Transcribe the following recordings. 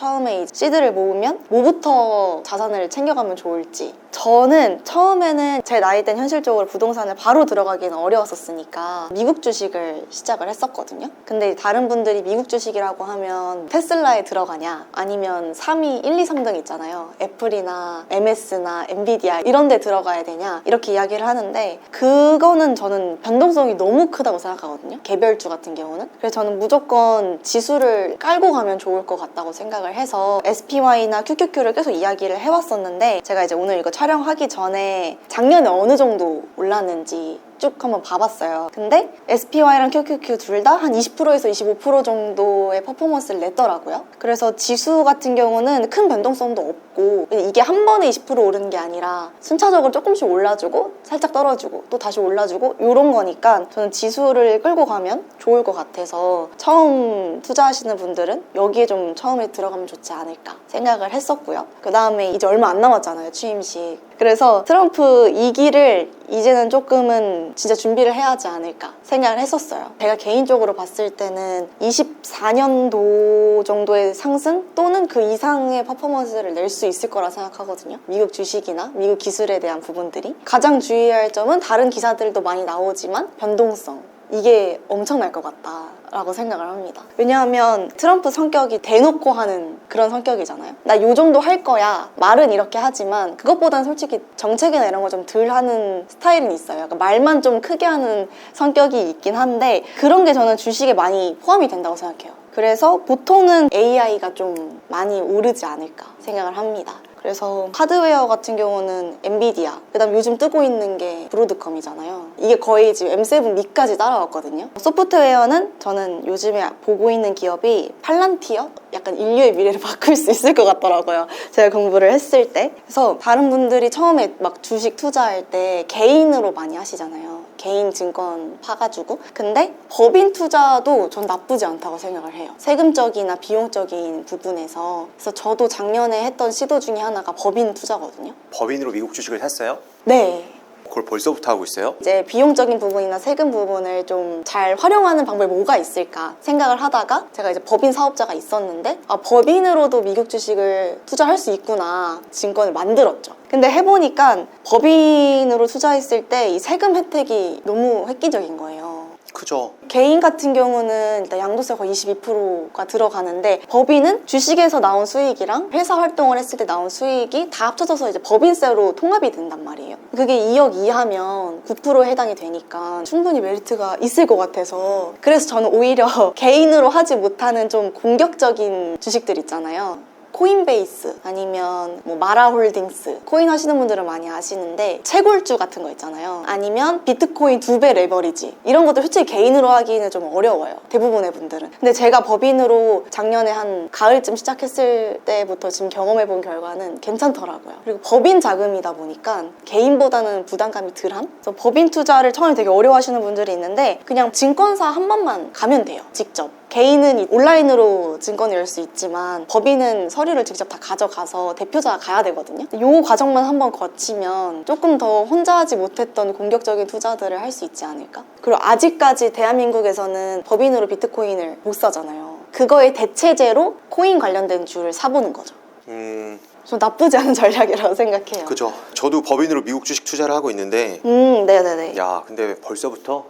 처음에 시드를 모으면 뭐부터 자산을 챙겨가면 좋을지. 저는 처음에는 제 나이 땐 현실적으로 부동산을 바로 들어가기는 어려웠었으니까 미국 주식을 시작을 했었거든요. 근데 다른 분들이 미국 주식이라고 하면 테슬라에 들어가냐 아니면 3위, 1, 2, 3등 있잖아요. 애플이나 MS나 엔비디아 이런 데 들어가야 되냐 이렇게 이야기를 하는데 그거는 저는 변동성이 너무 크다고 생각하거든요. 개별주 같은 경우는. 그래서 저는 무조건 지수를 깔고 가면 좋을 것 같다고 생각을 해서 SPY나 QQQ를 계속 이야기를 해왔었는데 제가 이제 오늘 이거 촬영하기 전에 작년에 어느 정도 올랐는지 쭉 한번 봐봤어요. 근데 SPY랑 QQQ 둘 다 한 20%에서 25% 정도의 퍼포먼스를 냈더라고요. 그래서 지수 같은 경우는 큰 변동성도 없고 이게 한 번에 20% 오르는 게 아니라 순차적으로 조금씩 올라주고 살짝 떨어지고 또 다시 올라주고 이런 거니까 저는 지수를 끌고 가면 좋을 것 같아서 처음 투자하시는 분들은 여기에 좀 처음에 들어가면 좋지 않을까 생각을 했었고요. 그 다음에 이제 얼마 안 남았잖아요, 취임식. 그래서 트럼프 2기를 이제는 조금은 진짜 준비를 해야 하지 않을까 생각을 했었어요. 제가 개인적으로 봤을 때는 24년도 정도의 상승 또는 그 이상의 퍼포먼스를 낼 수 있을 거라 생각하거든요. 미국 주식이나 미국 기술에 대한 부분들이. 가장 주의해야 할 점은 다른 기사들도 많이 나오지만 변동성. 이게 엄청날 것 같다라고 생각을 합니다. 왜냐하면 트럼프 성격이 대놓고 하는 그런 성격이잖아요. 나 요 정도 할 거야. 말은 이렇게 하지만 그것보다는 솔직히 정책이나 이런 거 좀 덜 하는 스타일은 있어요. 그러니까 말만 좀 크게 하는 성격이 있긴 한데 그런 게 저는 주식에 많이 포함이 된다고 생각해요. 그래서 보통은 AI가 좀 많이 오르지 않을까 생각을 합니다. 그래서 하드웨어 같은 경우는 엔비디아, 그다음 요즘 뜨고 있는 게 브로드컴이잖아요. 이게 거의 지금 M7 미까지 따라왔거든요. 소프트웨어는 저는 요즘에 보고 있는 기업이 팔란티어? 약간 인류의 미래를 바꿀 수 있을 것 같더라고요. 제가 공부를 했을 때. 그래서 다른 분들이 처음에 막 주식 투자할 때 개인으로 많이 하시잖아요. 개인 증권 파가지고. 근데 법인 투자도 전 나쁘지 않다고 생각을 해요. 세금적이나 비용적인 부분에서. 그래서 저도 작년에 했던 시도 중에 하나가 법인 투자거든요. 법인으로 미국 주식을 샀어요? 네. 그걸 벌써부터 하고 있어요? 이제 비용적인 부분이나 세금 부분을 좀 잘 활용하는 방법이 뭐가 있을까 생각을 하다가 제가 이제 법인 사업자가 있었는데 법인으로도 미국 주식을 투자할 수 있구나 증권을 만들었죠. 근데 해보니까 법인으로 투자했을 때 이 세금 혜택이 너무 획기적인 거예요. 크죠. 개인 같은 경우는 일단 양도세가 거의 22%가 들어가는데 법인은 주식에서 나온 수익이랑 회사 활동을 했을 때 나온 수익이 다 합쳐져서 이제 법인세로 통합이 된단 말이에요. 그게 2억 이하면 9%에 해당이 되니까 충분히 메리트가 있을 것 같아서 그래서 저는 오히려 개인으로 하지 못하는 좀 공격적인 주식들 있잖아요. 코인베이스 아니면 뭐 마라홀딩스 코인 하시는 분들은 많이 아시는데 채굴주 같은 거 있잖아요. 아니면 비트코인 2배 레버리지 이런 것도 솔직히 개인으로 하기는 좀 어려워요. 대부분의 분들은. 근데 제가 법인으로 작년에 한 가을쯤 시작했을 때부터 지금 경험해본 결과는 괜찮더라고요. 그리고 법인 자금이다 보니까 개인보다는 부담감이 덜한? 그래서 법인 투자를 처음에 되게 어려워하시는 분들이 있는데 그냥 증권사 한 번만 가면 돼요. 직접. 개인은 온라인으로 증권을 열 수 있지만 법인은 서류를 직접 다 가져가서 대표자가 가야 되거든요. 이 과정만 한번 거치면 조금 더 혼자 하지 못했던 공격적인 투자들을 할 수 있지 않을까? 그리고 아직까지 대한민국에서는 법인으로 비트코인을 못 사잖아요. 그거의 대체제로 코인 관련된 주를 사보는 거죠. 좀 나쁘지 않은 전략이라고 생각해요. 그죠. 저도 법인으로 미국 주식 투자를 하고 있는데 네네네. 야, 근데 벌써부터?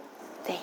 네.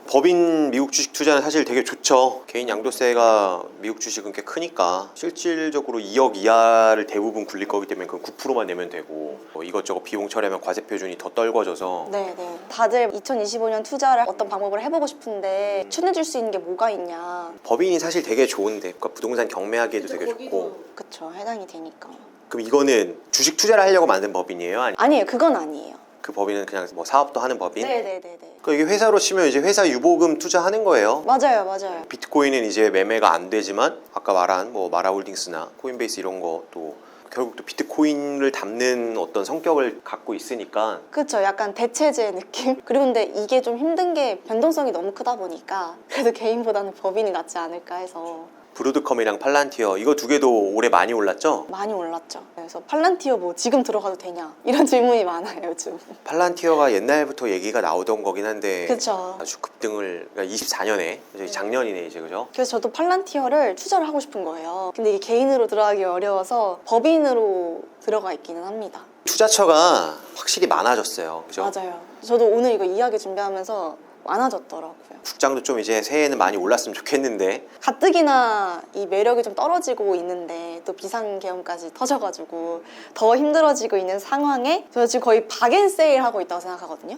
법인 미국 주식 투자는 사실 되게 좋죠. 개인 양도세가 미국 주식은 꽤 크니까 실질적으로 2억 이하를 대부분 굴릴 거기 때문에 그 9%만 내면 되고 이것저것 비용 처리하면 과세 표준이 더 떨궈져서 네네. 다들 2025년 투자를 어떤 방법을 해보고 싶은데 추천해줄 수 있는 게 뭐가 있냐. 법인이 사실 되게 좋은데 그러니까 부동산 경매하기에도 되게 좋고. 그쵸. 해당이 되니까. 그럼 이거는 주식 투자를 하려고 만든 법인이에요? 아니에요. 그건 아니에요. 그 법인은 그냥 뭐 사업도 하는 법인? 네네네네. 그러니까 이게 회사로 치면 이제 회사 유보금 투자하는 거예요. 맞아요. 맞아요. 비트코인은 이제 매매가 안 되지만 아까 말한 뭐 마라홀딩스나 코인베이스 이런 것도 결국 또 비트코인을 담는 어떤 성격을 갖고 있으니까. 그쵸. 약간 대체제 느낌? 그리고 근데 이게 좀 힘든 게 변동성이 너무 크다 보니까 그래도 개인보다는 법인이 낫지 않을까 해서. 브로드컴이랑 팔란티어 이거 두 개도 올해 많이 올랐죠? 많이 올랐죠. 그래서 팔란티어 뭐 지금 들어가도 되냐 이런 질문이 많아요 요즘. 팔란티어가 옛날부터 얘기가 나오던 거긴 한데 그렇죠. 아주 급등을 그러니까 24년에 작년이네 이제 그죠? 그래서 저도 팔란티어를 투자를 하고 싶은 거예요. 근데 이게 개인으로 들어가기 어려워서 법인으로 들어가 있기는 합니다. 투자처가 확실히 많아졌어요. 그죠? 맞아요. 저도 오늘 이거 이야기 준비하면서 많아졌더라고요. 국장도 좀 이제 새해에는 많이 올랐으면 좋겠는데 가뜩이나 이 매력이 좀 떨어지고 있는데 또 비상계엄까지 터져가지고 더 힘들어지고 있는 상황에 저 지금 거의 박앤세일 하고 있다고 생각하거든요.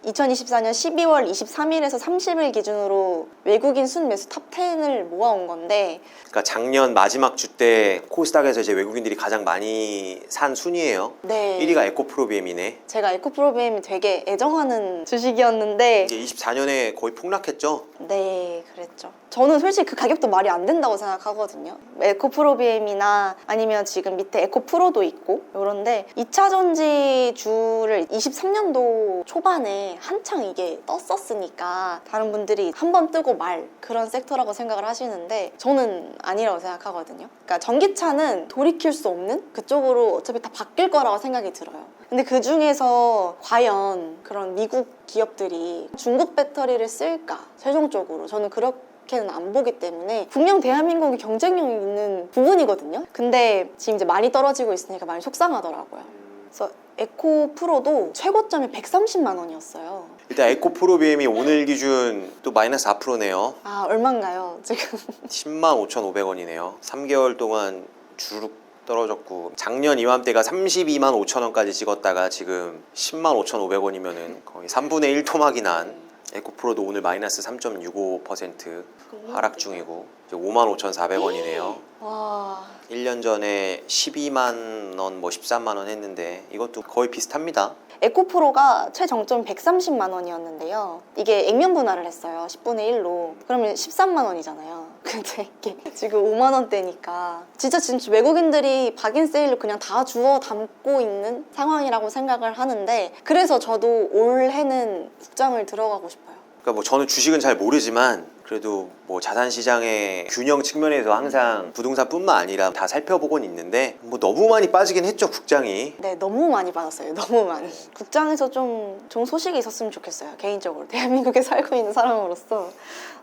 2024년 12월 23일에서 30일 기준으로 외국인 순매수 탑 10을 모아온 건데 그러니까 작년 마지막 주 때 코스닥에서 이제 외국인들이 가장 많이 산 순위예요. 네. 1위가 에코프로비엠이네. 제가 에코프로비엠이 되게 애정하는 주식이었는데 이제 24년에 거의 폭락했죠. 네, 그랬죠. 저는 솔직히 그 가격도 말이 안 된다고 생각하거든요. 에코프로비엠이나 아니면 지금 밑에 에코프로도 있고 이런데 2차 전지주를 23년도 초반에 한창 이게 떴었으니까 다른 분들이 한 번 뜨고 말 그런 섹터라고 생각을 하시는데 저는 아니라고 생각하거든요. 그러니까 전기차는 돌이킬 수 없는 그쪽으로 어차피 다 바뀔 거라고 생각이 들어요. 근데 그 중에서 과연 그런 미국 기업들이 중국 배터리를 쓸까? 최종적으로 저는 그렇게는 안 보기 때문에 분명 대한민국이 경쟁력 있는 부분이거든요. 근데 지금 이제 많이 떨어지고 있으니까 많이 속상하더라고요. 그래서 에코프로도 최고점이 130만 원이었어요. 일단 에코프로비엠이 오늘 기준 또 마이너스 4%네요. 아, 얼마인가요, 지금? 10만 5,500원이네요. 3개월 동안 주룩 떨어졌고 작년 이맘때가 32만 5천 원까지 찍었다가 지금 10만 5,500원이면은 거의 3분의 1 토막이 난 에코프로도 오늘 마이너스 3.65% 하락 중이고 이제 5만 5,400원이네요. 와, 1년 전에 12만 원, 뭐 13만 원 했는데 이것도 거의 비슷합니다. 에코프로가 최정점 130만 원이었는데요. 이게 액면 분할을 했어요. 10분의 1로. 그러면 13만 원이잖아요. 근데 이게 지금 5만 원대니까 진짜 외국인들이 박인세일로 그냥 다 주워 담고 있는 상황이라고 생각을 하는데 그래서 저도 올해는 국장을 들어가고 싶어요. 그러니까 뭐 저는 주식은 잘 모르지만 그래도 뭐 자산시장의 균형 측면에서 항상 부동산뿐만 아니라 다 살펴보곤 있는데 뭐 너무 많이 빠지긴 했죠 국장이. 네, 너무 많이 받았어요. 너무 많이. 국장에서 좀 좋은 소식이 있었으면 좋겠어요. 개인적으로. 대한민국에 살고 있는 사람으로서.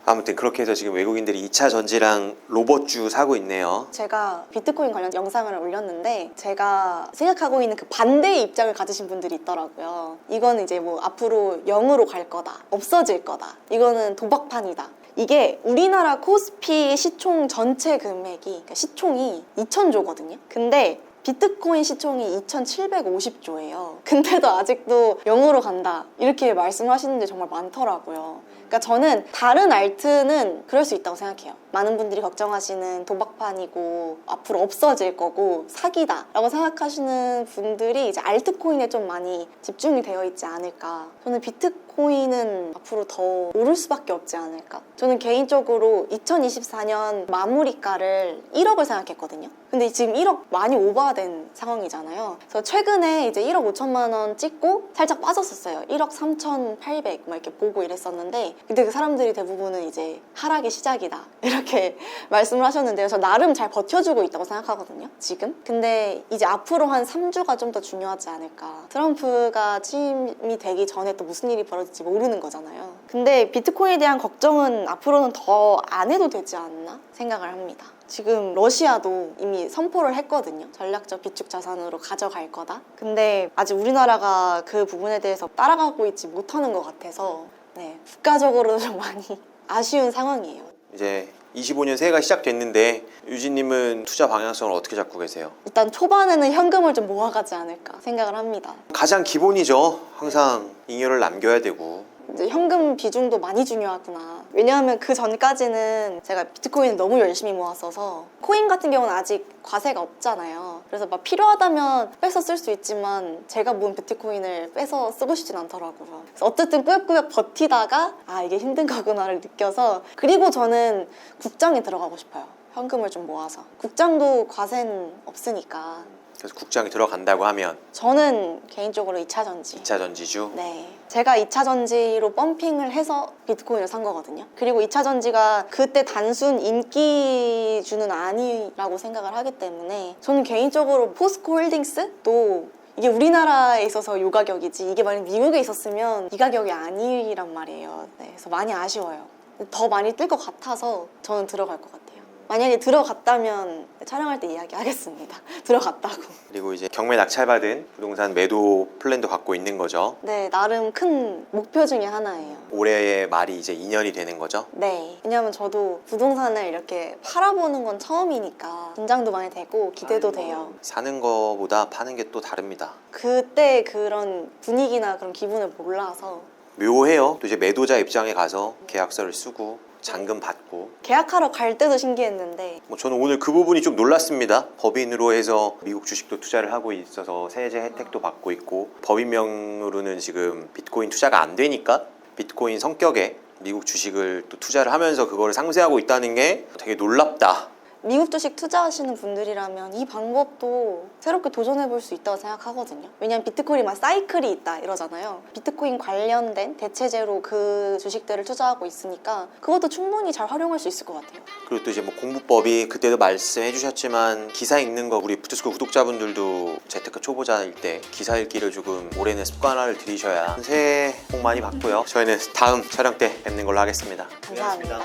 아무튼 그렇게 해서 지금 외국인들이 2차 전지랑 로봇주 사고 있네요. 제가 비트코인 관련 영상을 올렸는데 제가 생각하고 있는 그 반대의 입장을 가지신 분들이 있더라고요. 이거는 이제 뭐 앞으로 0으로 갈 거다. 없어질 거다. 이거는 도박판이다. 이게 우리나라 코스피 시총 전체 금액이 그러니까 시총이 2,000조거든요. 근데 비트코인 시총이 2,750조예요. 근데도 아직도 0으로 간다. 이렇게 말씀하시는 데 정말 많더라고요. 그러니까 저는 다른 알트는 그럴 수 있다고 생각해요. 많은 분들이 걱정하시는 도박판이고 앞으로 없어질 거고 사기다 라고 생각하시는 분들이 이제 알트코인에 좀 많이 집중이 되어 있지 않을까. 저는 비트코인은 앞으로 더 오를 수밖에 없지 않을까. 저는 개인적으로 2024년 마무리가를 1억을 생각했거든요. 근데 지금 1억 많이 오버된 상황이잖아요. 그래서 최근에 이제 1억 5천만 원 찍고 살짝 빠졌었어요. 1억 3,800 막 이렇게 보고 이랬었는데 근데 그 사람들이 대부분은 이제 하락의 시작이다 이렇게 말씀을 하셨는데요. 저 나름 잘 버텨주고 있다고 생각하거든요. 지금. 근데 이제 앞으로 한 3주가 좀 더 중요하지 않을까. 트럼프가 취임이 되기 전에 또 무슨 일이 벌어질지 모르는 거잖아요. 근데 비트코인에 대한 걱정은 앞으로는 더 안 해도 되지 않나 생각을 합니다. 지금 러시아도 이미 선포를 했거든요. 전략적 비축 자산으로 가져갈 거다. 근데 아직 우리나라가 그 부분에 대해서 따라가고 있지 못하는 것 같아서 네, 국가적으로도 좀 많이 아쉬운 상황이에요. 이제 25년 새해가 시작됐는데 유진님은 투자 방향성을 어떻게 잡고 계세요? 일단 초반에는 현금을 좀 모아가지 않을까 생각을 합니다. 가장 기본이죠. 항상 잉여를 남겨야 되고. 이제 현금 비중도 많이 중요하구나. 왜냐하면 그 전까지는 제가 비트코인을 너무 열심히 모았어서 코인 같은 경우는 아직 과세가 없잖아요. 그래서 막 필요하다면 빼서 쓸 수 있지만 제가 모은 비트코인을 빼서 쓰고 싶진 않더라고요. 그래서 어쨌든 꾸역꾸역 버티다가 아 이게 힘든 거구나를 느껴서 그리고 저는 국장에 들어가고 싶어요. 현금을 좀 모아서. 국장도 과세는 없으니까. 그래서 국장이 들어간다고 하면 저는 개인적으로 2차 전지. 2차 전지주. 네. 제가 2차 전지로 펌핑을 해서 비트코인을 산 거거든요. 그리고 2차 전지가 그때 단순 인기주는 아니라고 생각을 하기 때문에 저는 개인적으로 포스코 홀딩스도 이게 우리나라에 있어서 요 가격이지 이게 만약 미국에 있었으면 이 가격이 아니란 말이에요. 네, 그래서 많이 아쉬워요. 더 많이 뜰 것 같아서 저는 들어갈 것 같아요. 만약에 들어갔다면 촬영할 때 이야기하겠습니다. 들어갔다고. 그리고 이제 경매 낙찰받은 부동산 매도 플랜도 갖고 있는 거죠. 네, 나름 큰 목표 중에 하나예요. 올해의 말이 이제 2년이 되는 거죠. 네, 왜냐면 저도 부동산을 이렇게 팔아보는 건 처음이니까 긴장도 많이 되고 기대도 돼요. 사는 거보다 파는 게 또 다릅니다. 그때 그런 분위기나 그런 기분을 몰라서 묘해요. 또 이제 매도자 입장에 가서 계약서를 쓰고 잔금 받고. 계약하러 갈 때도 신기했는데 뭐 저는 오늘 그 부분이 좀 놀랐습니다. 법인으로 해서 미국 주식도 투자를 하고 있어서 세제 혜택도 받고 있고, 법인명으로는 지금 비트코인 투자가 안 되니까 비트코인 성격의 미국 주식을 또 투자를 하면서 그거를 상쇄하고 있다는 게 되게 놀랍다. 미국 주식 투자하시는 분들이라면 이 방법도 새롭게 도전해 볼 수 있다고 생각하거든요. 왜냐면 비트코인이 막 사이클이 있다 이러잖아요. 비트코인 관련된 대체제로 그 주식들을 투자하고 있으니까 그것도 충분히 잘 활용할 수 있을 것 같아요. 그리고 또 이제 뭐 공부법이 그때도 말씀해 주셨지만 기사 읽는 거 우리 부트스쿨 구독자분들도 재테크 초보자일 때 기사 읽기를 조금 올해는 습관화를 들이셔야 새해 복 많이 받고요. 저희는 다음 촬영 때 뵙는 걸로 하겠습니다. 감사합니다.